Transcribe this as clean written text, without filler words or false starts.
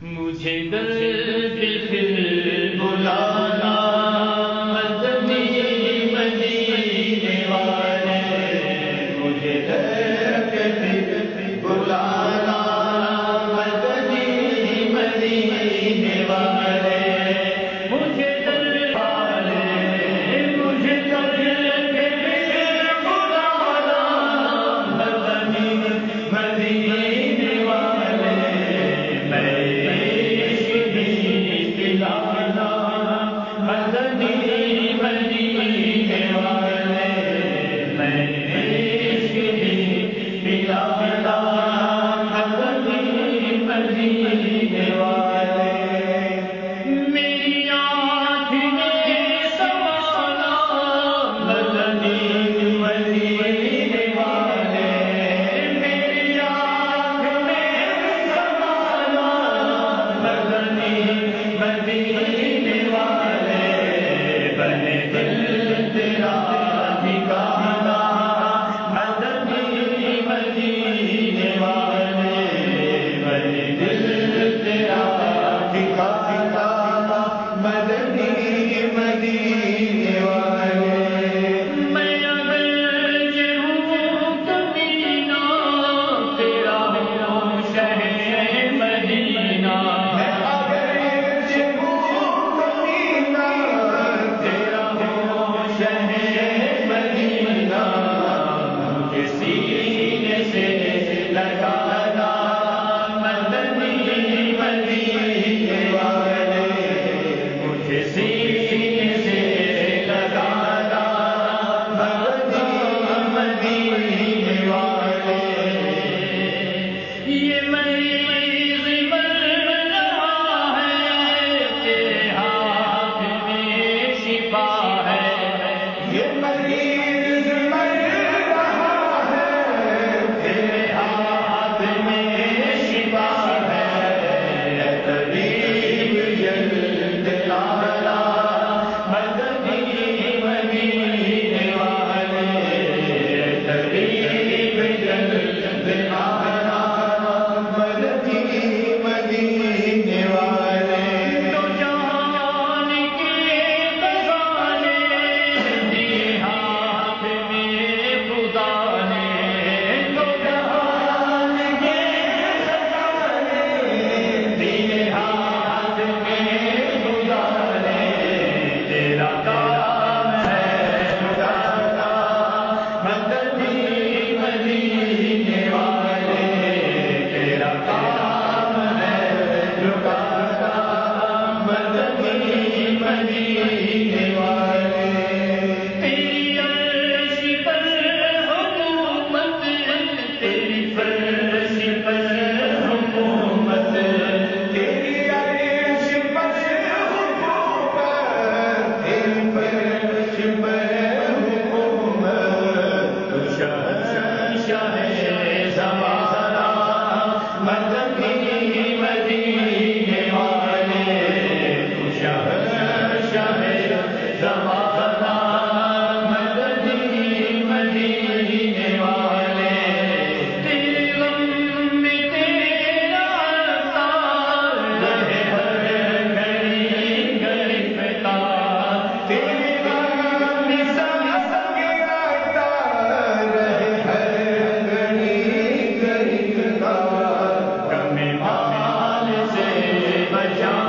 مجھے درد پھر بلانا مدنی مدینے والے، مجھے درد پھر بلانا مدنی مدینے والے، مجھے درد والے، مجھے درد پھر بلانا مدنی مدینے والے، مدنی مدینے والے، میں عشق پلانا مدنی مدینے والے، میری آنکھ میں سمانا مدنی مدینے والے، میری آنکھ میں سمانا مدنی مدینے والے، بنے دل تیرا ٹھکانا مدنی مدینے والے، بنے دل تیرا ٹھکانا مدنی مدینے والے، میں اگر ہوں کمینہ تیرا ہوں شہر مدینہ، سینے سے لگانا مدنی مدینے والے، مجھے سینے سے لگانا مدنی مدینے والے، یہ مریض مر رہا ہے تیرے ہاتھ میں شفا ہے، یہ مریض مر بچا